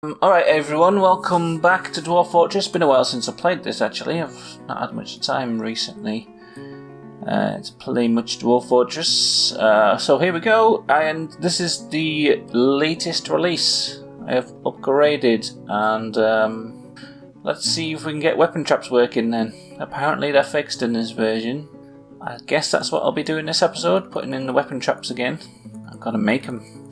Alright everyone, welcome back to Dwarf Fortress. Been a while since I played this actually, I've not had much time recently to play much Dwarf Fortress. So here we go, and this is the latest release. I have upgraded, and let's see if we can get weapon traps working then. Apparently they're fixed in this version. I guess that's what I'll be doing this episode, putting in the weapon traps again. I've got to make them.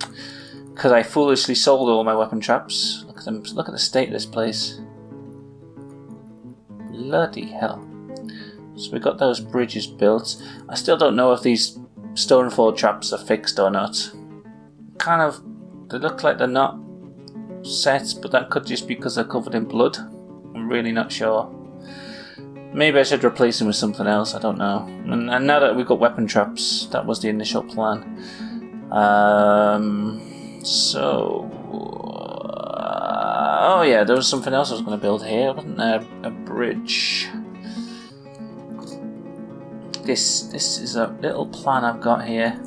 Because I foolishly sold all my weapon traps. Look at them. Look at the state of this place. Bloody hell. So we got those bridges built. I still don't know if these stonefall traps are fixed or not. Kind of, they look like they're not set, but that could just be because they're covered in blood. I'm really not sure. Maybe I should replace them with something else, I don't know. And now that we've got weapon traps, that was the initial plan. Oh yeah, there was something else I was going to build here, wasn't there? A bridge. This is a little plan I've got here.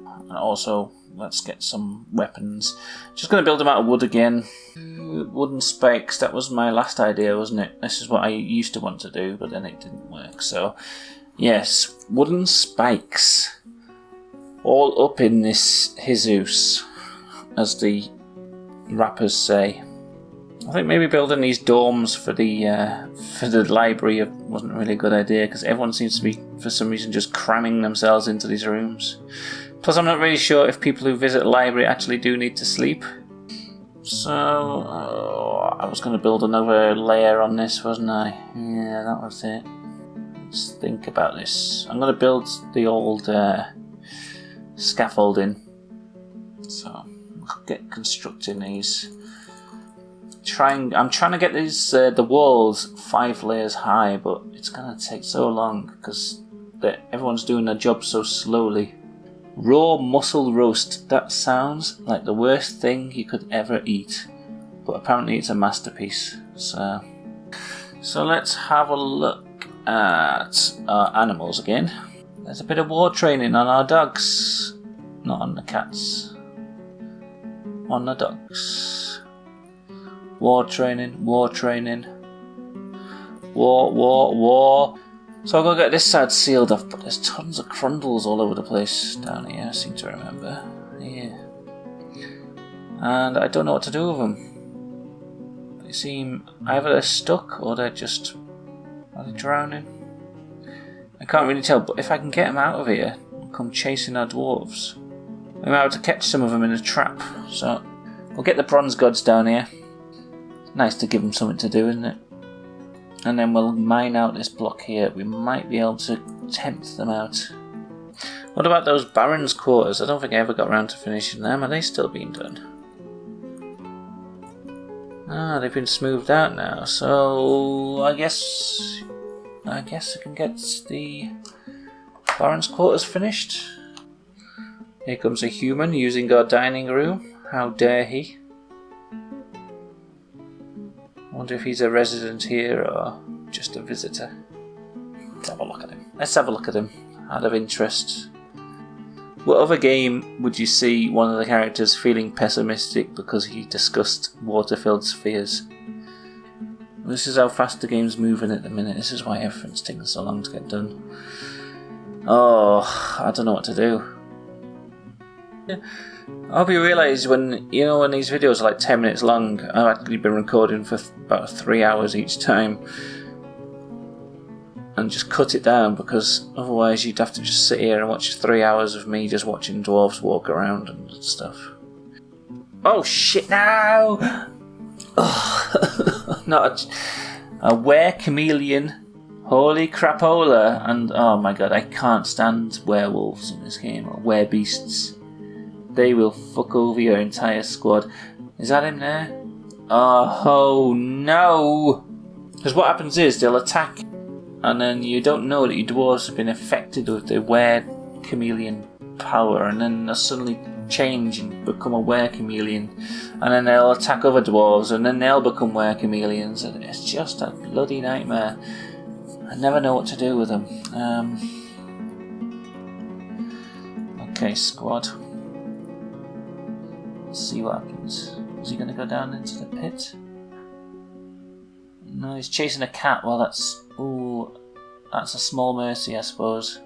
And also, let's get some weapons. Just going to build them out of wood again. Wooden spikes, that was my last idea, wasn't it? This is what I used to want to do, but then it didn't work. So, yes, wooden spikes. All up in this Jesus, as the rappers say. I think maybe building these dorms for the library wasn't really a good idea, because everyone seems to be, for some reason, just cramming themselves into these rooms. Plus, I'm not really sure if people who visit the library actually do need to sleep. So, I was going to build another layer on this, wasn't I? Yeah, that was it. Let's think about this. I'm going to build the old scaffolding. So, I'll get constructing these. I'm trying to get these the walls 5 layers high, but it's going to take so long because everyone's doing their job so slowly. Raw mussel roast. That sounds like the worst thing you could ever eat, but apparently it's a masterpiece. So let's have a look at our animals again. There's a bit of war training on our dogs, not on the cats. On the dogs. War training, war training. War. So I'll go get this side sealed off, but there's tons of crundles all over the place down here, I seem to remember. Yeah. And I don't know what to do with them. They seem either they're stuck or are they drowning? I can't really tell, but if I can get them out of here and come chasing our dwarves, we might have to catch some of them in a trap. So we'll get the bronze gods down here. Nice to give them something to do, isn't it? And then we'll mine out this block here. We might be able to tempt them out. What about those barons' quarters? I don't think I ever got around to finishing them. Are they still being done? Ah, they've been smoothed out now. So I guess I can get the barons' quarters finished. Here comes a human using our dining room. How dare he? I wonder if he's a resident here or just a visitor. Let's have a look at him. Let's have a look at him, out of interest. What other game would you see one of the characters feeling pessimistic because he discussed water-filled spheres? This is how fast the game's moving at the minute. This is why everything's taking so long to get done. Oh, I don't know what to do. I hope you realise when these videos are like 10 minutes long, I've actually been recording for about 3 hours each time. And just cut it down, because otherwise you'd have to just sit here and watch 3 hours of me just watching dwarves walk around and stuff. Oh shit, no! Oh, not a were-chameleon. Holy crapola. And oh my god, I can't stand werewolves in this game, or werebeasts. They will fuck over your entire squad. Is that him there? Oh no! Because what happens is they'll attack, and then you don't know that your dwarves have been affected with the were-chameleon power, and then they'll suddenly change and become a were-chameleon, and then they'll attack other dwarves, and then they'll become were-chameleons, and it's just a bloody nightmare. I never know what to do with them. Okay, squad. Let's see what happens. Is he going to go down into the pit? No, he's chasing a cat. Well, that's... Ooh, that's a small mercy, I suppose.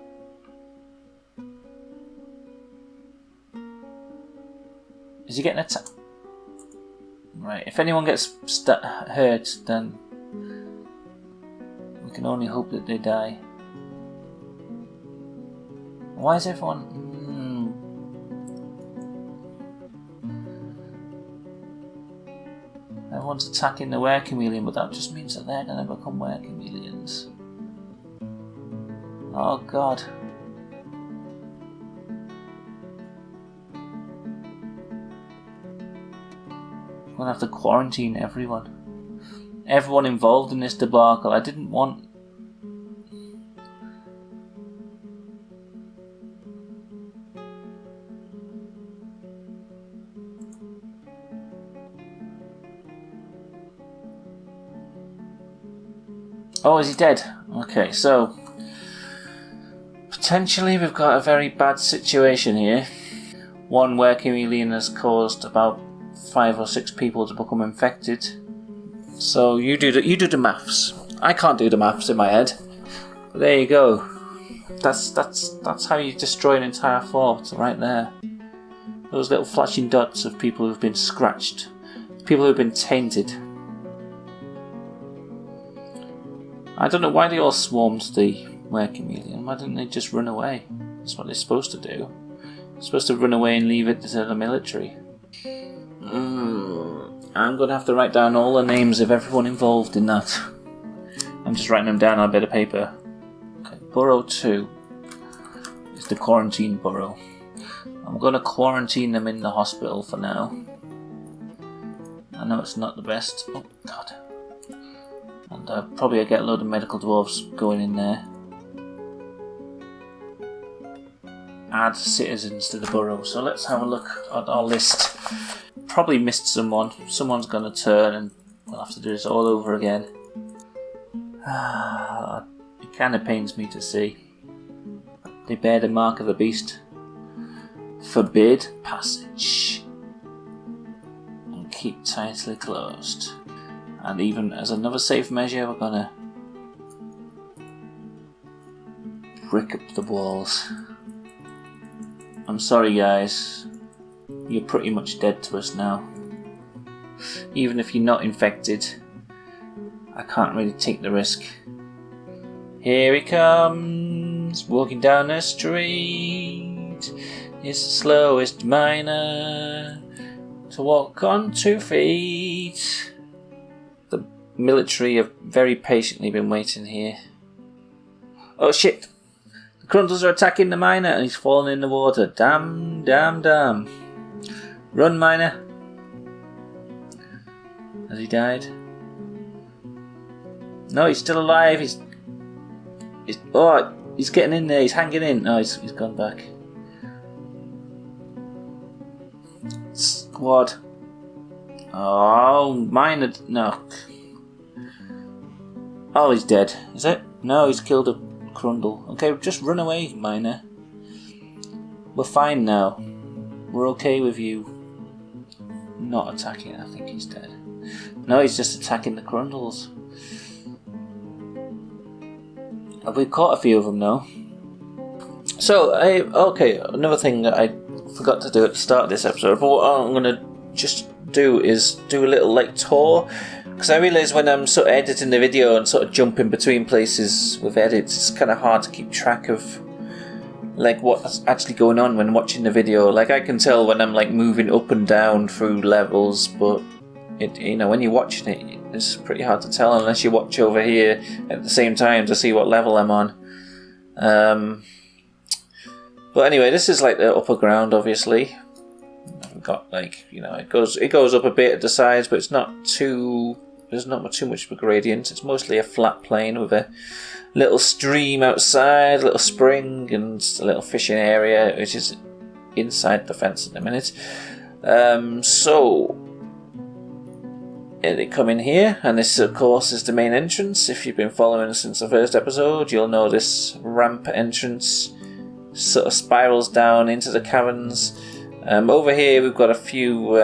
Is he getting attacked? Right, if anyone gets hurt, then we can only hope that they die. Why is everyone... Everyone's attacking the were-chameleon, but that just means that they're going to become were-chameleons. Oh god. I'm going to have to quarantine everyone. Everyone involved in this debacle. I didn't want... Oh, is he dead? Okay, so... Potentially we've got a very bad situation here. One were-chameleon has caused about 5 or 6 people to become infected. So you do the maths. I can't do the maths in my head. But there you go. That's how you destroy an entire fort, right there. Those little flashing dots of people who've been scratched. People who've been tainted. I don't know why they all swarmed the were-chameleon. Why didn't they just run away? That's what they're supposed to do. They're supposed to run away and leave it to the military. I'm going to have to write down all the names of everyone involved in that. I'm just writing them down on a bit of paper. Okay, Burrow 2 is the quarantine burrow. I'm going to quarantine them in the hospital for now. I know it's not the best. Oh, God. And probably I'll get a load of medical dwarves going in there. Add citizens to the borough. So let's have a look at our list. Probably missed someone. Someone's going to turn and we'll have to do this all over again. It kind of pains me to see. They bear the mark of the beast. Forbid passage. And keep tightly closed. And even as another safe measure, we're gonna brick up the walls. I'm sorry guys, you're pretty much dead to us now. Even if you're not infected, I can't really take the risk. Here he comes, walking down the street. He's the slowest miner to walk on 2 feet. The military have very patiently been waiting here. Oh shit! The Crundles are attacking the miner and he's fallen in the water. Damn, damn, damn. Run, miner. Has he died? No, he's still alive. He's getting in there. He's hanging in. No, he's gone back. Squad. Oh, miner. No. Oh, he's dead. Is it? No, he's killed a Crundle. Okay, just run away, miner. We're fine now. We're okay with you not attacking. I think he's dead. No, he's just attacking the Crundles. We've caught a few of them now. So, okay, another thing that I forgot to do at the start of this episode, but what I'm going to just do is do a little tour, because I realise when I'm sort of editing the video and sort of jumping between places with edits, it's kind of hard to keep track of what's actually going on when watching the video. I can tell when I'm moving up and down through levels, but when you're watching it, it's pretty hard to tell unless you watch over here at the same time to see what level I'm on. But anyway, this is the upper ground, obviously. I've got it goes up a bit at the sides, but it's not too. There's not too much of a gradient. It's mostly a flat plain with a little stream outside, a little spring, and a little fishing area, which is inside the fence in a minute. So they come in here, and this, of course, is the main entrance. If you've been following since the first episode, you'll know this ramp entrance sort of spirals down into the caverns. Over here we've got a few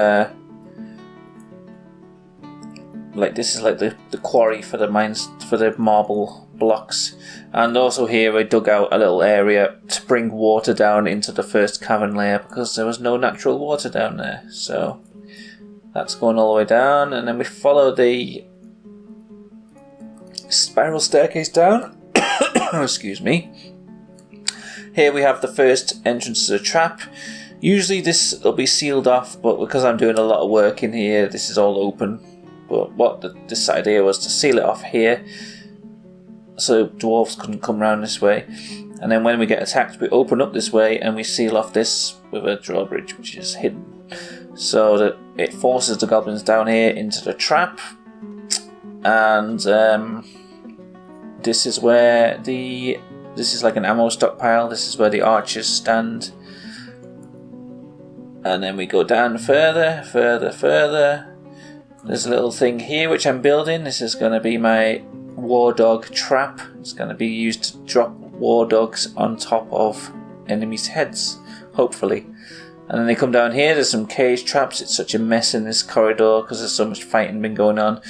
like this is like the quarry for the mines, for the marble blocks. And also here I dug out a little area to bring water down into the first cavern layer, because there was no natural water down there. So that's going all the way down, and then we follow the spiral staircase down. Excuse me. Here we have the first entrance to the trap. Usually this will be sealed off, but because I'm doing a lot of work in here, this is all open. But this idea was to seal it off here, so dwarves couldn't come around this way. And then when we get attacked, we open up this way and we seal off this with a drawbridge, which is hidden, so that it forces the goblins down here into the trap. And this is where this is like an ammo stockpile. This is where the archers stand. And then we go down further. There's a little thing here which I'm building. This is going to be my war dog trap. It's going to be used to drop war dogs on top of enemies' heads, hopefully. And then they come down here. There's some cage traps. It's such a mess in this corridor because there's so much fighting been going on.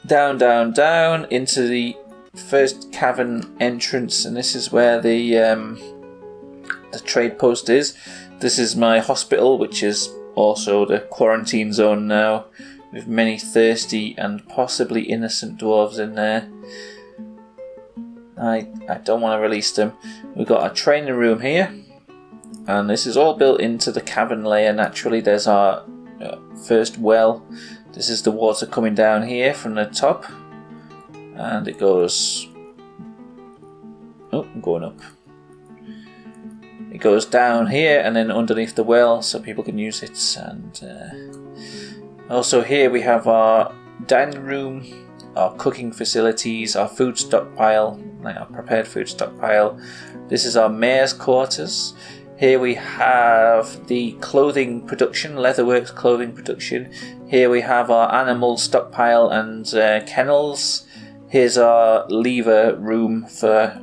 Down into the first cavern entrance, and this is where the trade post is. This is my hospital, which is also the quarantine zone now, with many thirsty and possibly innocent dwarves in there. I don't want to release them. We've got a training room here, and this is all built into the cavern layer. Naturally, there's our first well. This is the water coming down here from the top, and it goes... oh, I'm going up. It goes down here and then underneath the well, so people can use it. And also here we have our dining room, our cooking facilities, our food stockpile, like our prepared food stockpile. This is our mayor's quarters. Here we have the clothing production, Leatherworks clothing production. Here we have our animal stockpile and kennels. Here's our lever room for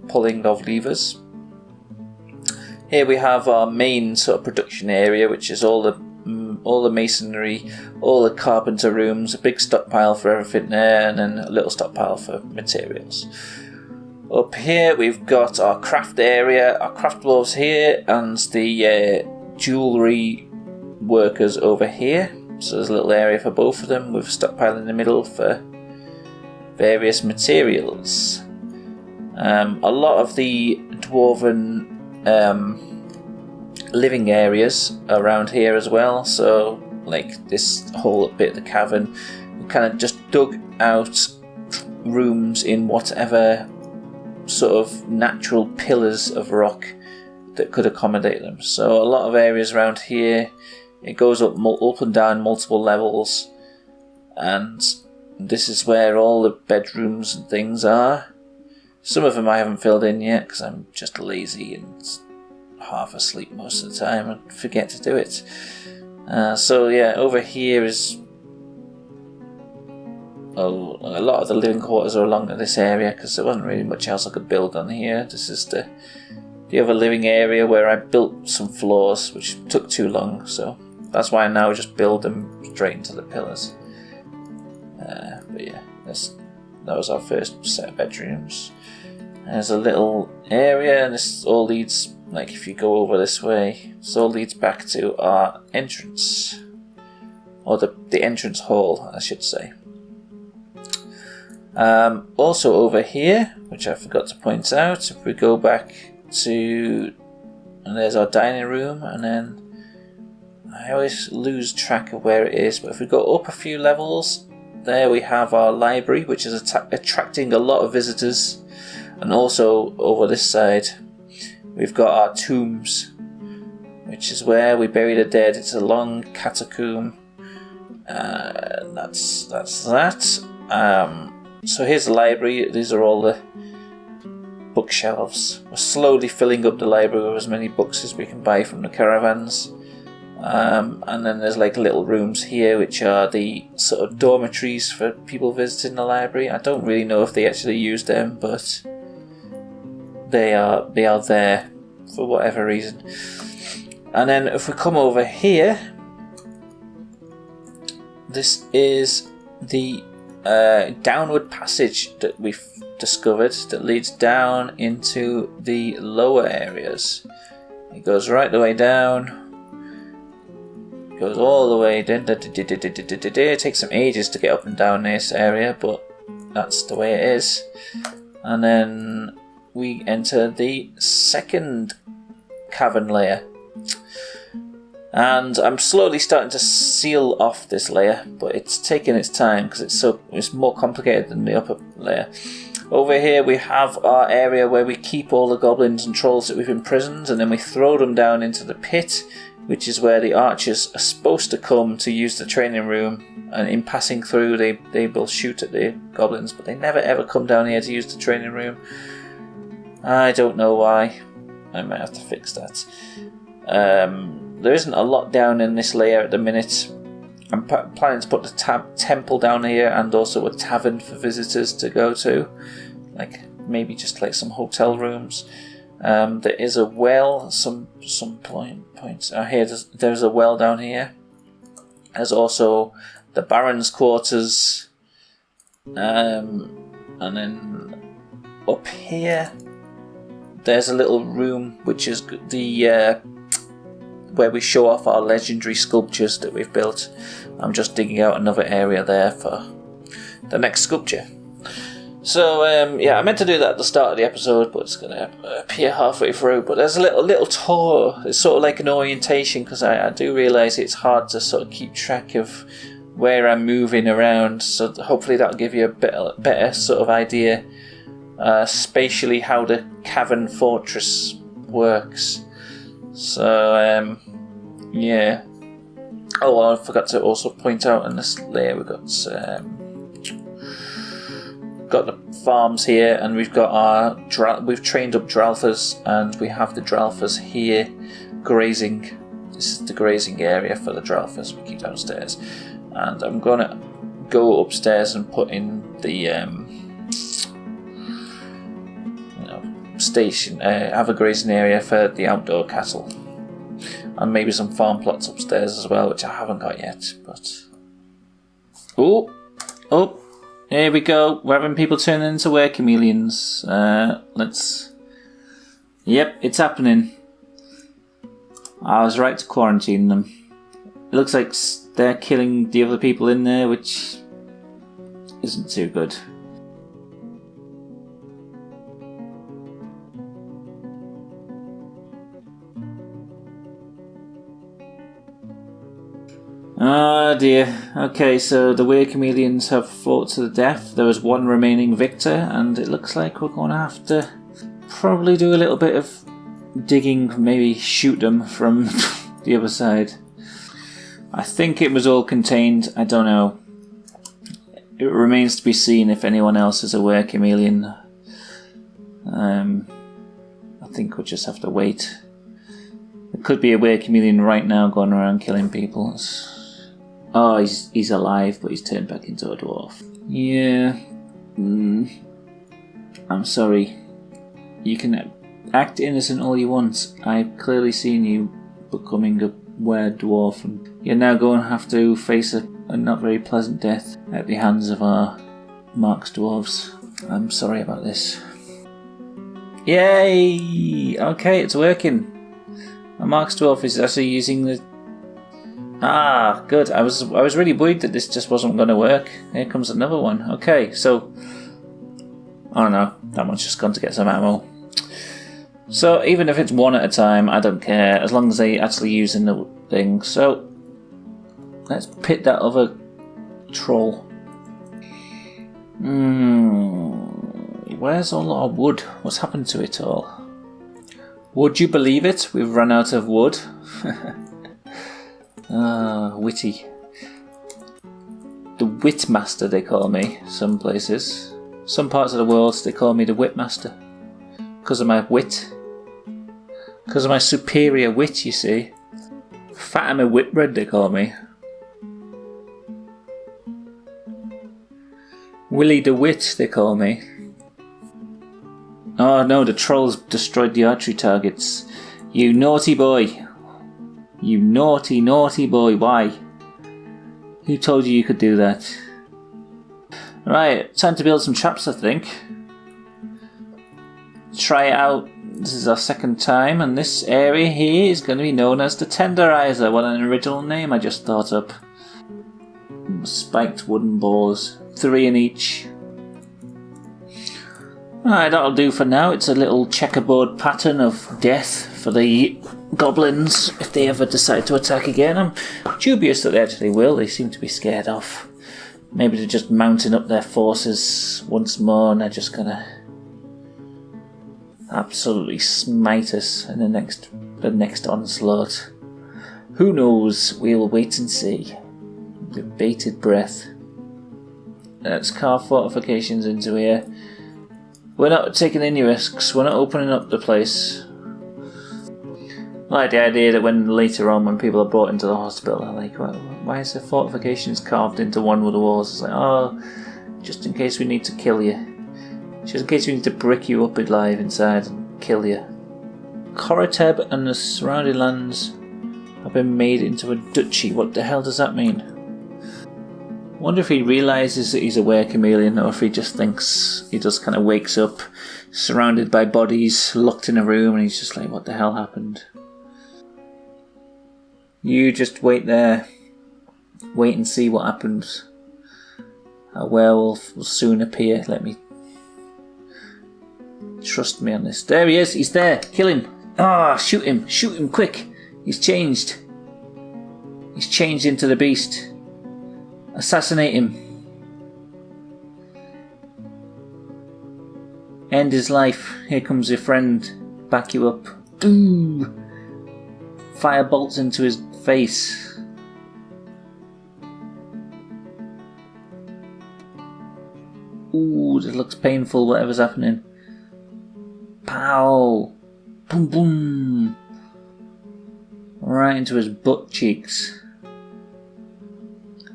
pulling of levers. Here we have our main sort of production area, which is all the masonry, all the carpenter rooms, a big stockpile for everything there, and then a little stockpile for materials. Up here we've got our craft area, our craft dwarves here, and the jewellery workers over here. So there's a little area for both of them with a stockpile in the middle for various materials. A lot of the dwarven living areas around here as well, so like this whole bit of the cavern, we kind of just dug out rooms in whatever sort of natural pillars of rock that could accommodate them. So a lot of areas around here, it goes up and down multiple levels, and this is where all the bedrooms and things are. Some of them I haven't filled in yet because I'm just lazy and half asleep most of the time and forget to do it. So yeah, over here is a lot of the living quarters are along this area because there wasn't really much else I could build on here. This is the other living area where I built some floors, which took too long, so that's why I now just build them straight into the pillars. But yeah, that was our first set of bedrooms. There's a little area, and this all leads, like if you go over this way, this all leads back to our entrance, or the entrance hall, I should say. Also over here, which I forgot to point out, if we go back to, and there's our dining room, and then I always lose track of where it is, but if we go up a few levels, there we have our library, which is attracting a lot of visitors. And also over this side we've got our tombs, which is where we bury the dead. It's a long catacomb. That's that. So here's the library. These are all the bookshelves. We're slowly filling up the library with as many books as we can buy from the caravans. And then there's like little rooms here which are the sort of dormitories for people visiting the library. I don't really know if they actually use them, but they are there for whatever reason. And then if we come over here, this is the downward passage that we've discovered that leads down into the lower areas. It goes right the way down. Goes all the way down. It takes some ages to get up and down this area, but that's the way it is. And then we enter the second cavern layer. And I'm slowly starting to seal off this layer, but it's taking its time because it's more complicated than the upper layer. Over here we have our area where we keep all the goblins and trolls that we've imprisoned, and then we throw them down into the pit, which is where the archers are supposed to come to use the training room, and in passing through they will shoot at the goblins, but they never ever come down here to use the training room. I don't know why. I might have to fix that. There isn't a lot down in this layer at the minute. I'm planning to put the temple down here and also a tavern for visitors to go to, like maybe just like some hotel rooms. There is a well, some points. Here, there's a well down here. There's also the Baron's quarters, and then up here, there's a little room which is the where we show off our legendary sculptures that we've built. I'm just digging out another area there for the next sculpture. So yeah, I meant to do that at the start of the episode, but it's going to appear halfway through. But there's a little tour. It's sort of like an orientation, because I do realise it's hard to sort of keep track of where I'm moving around. So hopefully that'll give you a better sort of idea spatially how the Cavern Fortress works. So yeah. Oh, well, I forgot to also point out in this layer we've got the farms here, and we've got we've trained up Dralfers, and we have the Dralfers here grazing. This is the grazing area for the Dralfers. We keep downstairs, and I'm gonna go upstairs and put in the station. Have a grazing area for the outdoor cattle, and maybe some farm plots upstairs as well, which I haven't got yet. But oh. Here we go. We're having people turning into were chameleons. Yep, it's happening. I was right to quarantine them. It looks like they're killing the other people in there, which isn't too good. Oh dear. Okay, so the weird chameleons have fought to the death. There is one remaining victor, and it looks like we're going to have to probably do a little bit of digging, maybe shoot them from the other side. I think it was all contained. I don't know. It remains to be seen if anyone else is a were chameleon. I think we'll just have to wait. There could be a were chameleon right now going around killing people. Oh, he's alive, but he's turned back into a dwarf. Yeah. I'm sorry. You can act innocent all you want. I've clearly seen you becoming a were dwarf, and you're now going to have to face a not very pleasant death at the hands of our Mark's dwarves. I'm sorry about this. Yay! Okay, it's working. A Mark's dwarf is actually using the... Ah, good. I was really worried that this just wasn't going to work. Here comes another one. Okay, so... I don't know. That one's just gone to get some ammo. So, even if it's one at a time, I don't care. As long as they actually using the thing. So, let's pit that other troll. Where's all our wood? What's happened to it all? Would you believe it? We've run out of wood. Witty. The Witmaster, they call me, some places. Some parts of the world, they call me the Witmaster. Because of my wit. Because of my superior wit, you see. Fatima Whitbread, they call me. Willie the Wit, they call me. Oh no, the trolls destroyed the archery targets. You naughty boy. You naughty, naughty boy. Why? Who told you could do that? Right, time to build some traps, I think. Try it out. This is our second time, and this area here is going to be known as the Tenderizer. What an original name I just thought up. Spiked wooden balls, 3 in each. Alright, that'll do for now. It's a little checkerboard pattern of death for the goblins if they ever decide to attack again. I'm dubious that they actually will. They seem to be scared off. Maybe they're just mounting up their forces once more and they're just gonna absolutely smite us in the next onslaught. Who knows? We'll wait and see. With bated breath. Let's carve fortifications into here. We're not taking any risks. We're not opening up the place. I like the idea that later on when people are brought into the hospital, they're like, well, why is the fortifications carved into one of the walls? It's like, oh, just in case we need to kill you. Just in case we need to brick you up alive inside and kill you. Korateb and the surrounding lands have been made into a duchy. What the hell does that mean? I wonder if he realises that he's a were-chameleon, or if he just thinks, he just kind of wakes up surrounded by bodies, locked in a room, and he's just like, what the hell happened? You just wait there, wait and see what happens. A werewolf will soon appear. Trust me on this. There he is, he's there, kill him. Ah, shoot him quick. He's changed into the beast. Assassinate him. End his life. Here comes your friend. Back you up. Ooh. Fire bolts into his face. Ooh, this looks painful, whatever's happening. Pow! Boom boom! Right into his butt cheeks.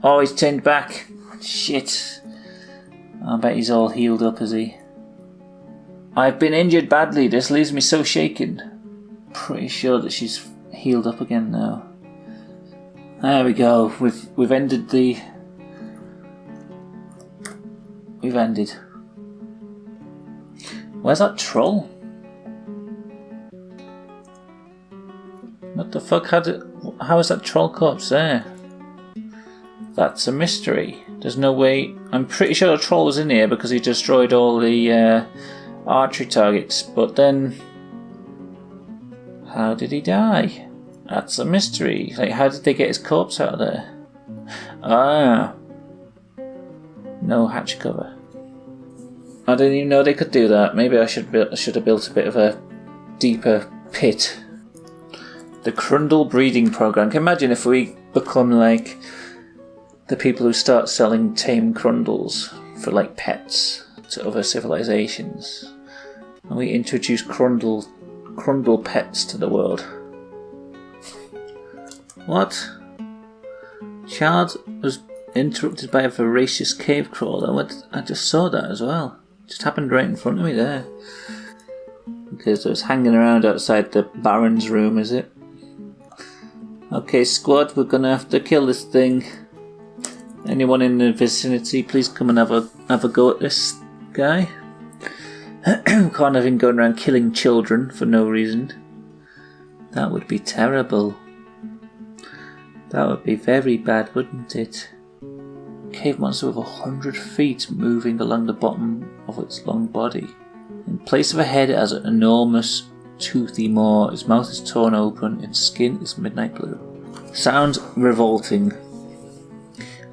Oh, he's turned back. Shit. I bet he's all healed up, is he? I've been injured badly. This leaves me so shaken. Pretty sure that she's healed up again now. There we go. We've ended the... We've ended. Where's that troll? What the fuck? How is that troll corpse there? That's a mystery. There's no way... I'm pretty sure the troll was in here because he destroyed all the archery targets. But then... how did he die? That's a mystery. Like, how did they get his corpse out of there? Ah. No hatch cover. I didn't even know they could do that. Maybe I should have built a bit of a deeper pit. The Crundle breeding program. Can you imagine if we become like the people who start selling tame Crundles for like pets to other civilizations, and we introduce Crundle pets to the world. What? Child was interrupted by a voracious cave crawler. I just saw that as well. It just happened right in front of me there. Because it was hanging around outside the Baron's room, is it? Okay, squad, we're gonna have to kill this thing. Anyone in the vicinity, please come and have a go at this guy. Can't have him going around killing children for no reason. That would be terrible. That would be very bad, wouldn't it? Cave monster with 100 feet moving along the bottom of its long body. In place of a head, it has an enormous toothy maw. Its mouth is torn open. Its skin is midnight blue. Sounds revolting.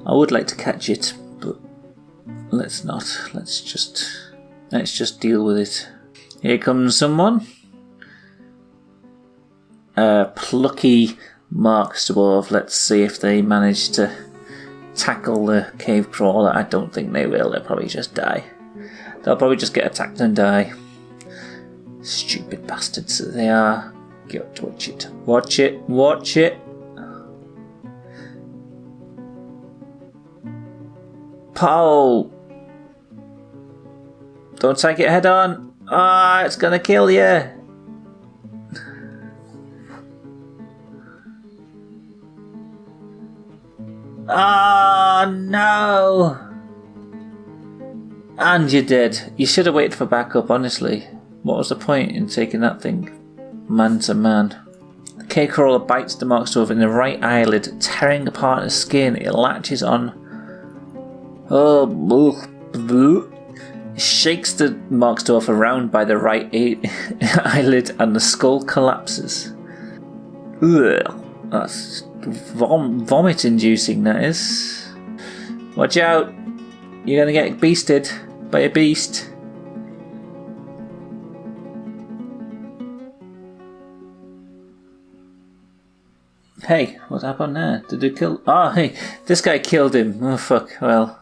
I would like to catch it, but let's not. Let's just deal with it. Here comes someone. Plucky Mark's dwarf. Let's see if they manage to tackle the cave crawler. I don't think they will. They'll probably just die. They'll probably just get attacked and die. Stupid bastards that they are. Watch it. Watch it. Watch it. Pow! Don't take it head on. Ah, it's gonna kill you. Ah, no! And you're dead. You should have waited for backup, honestly. What was the point in taking that thing man to man? The cave crawler bites the Marksdwarf in the right eyelid, tearing apart the skin. It latches on. It shakes the Marksdwarf around by the right eyelid and the skull collapses. Ugh, that's vomit inducing, that is. Watch out! You're gonna get beasted by a beast. Hey, what happened there? Did it kill? Oh, hey, this guy killed him. Oh, fuck. Well.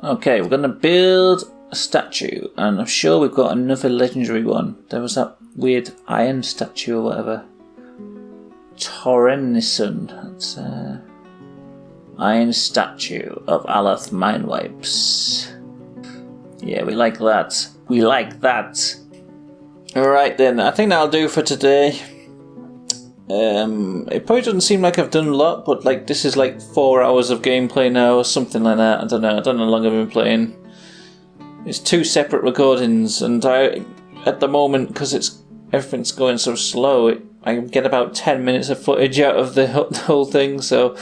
Okay, we're gonna build a statue, and I'm sure we've got another legendary one. There was that weird iron statue or whatever. Torrenison. That's iron statue of Alath Mindwipes. Yeah, we like that. We like that. Alright then, I think that'll do for today. It probably doesn't seem like I've done a lot, but like this is like 4 hours of gameplay now or something like that. I don't know how long I've been playing. It's 2 separate recordings, and at the moment, because everything's going so slow, I get about 10 minutes of footage out of the whole thing, so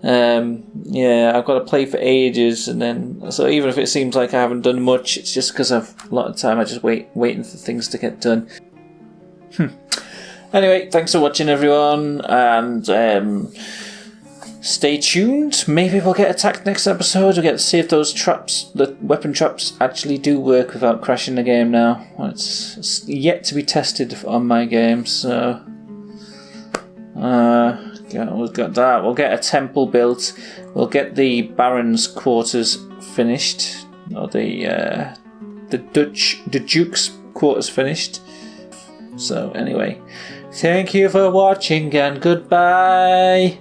yeah, I've got to play for ages, and then so even if it seems like I haven't done much, it's just because I've a lot of time I just waiting for things to get done. Anyway, thanks for watching, everyone, and stay tuned. Maybe we'll get attacked next episode. We'll get to see if those traps, the weapon traps, actually do work without crashing the game now. Well, it's yet to be tested on my game, so we've got that. We'll get a temple built. We'll get the Baron's quarters finished, or the Duke's quarters finished. So anyway, thank you for watching and goodbye.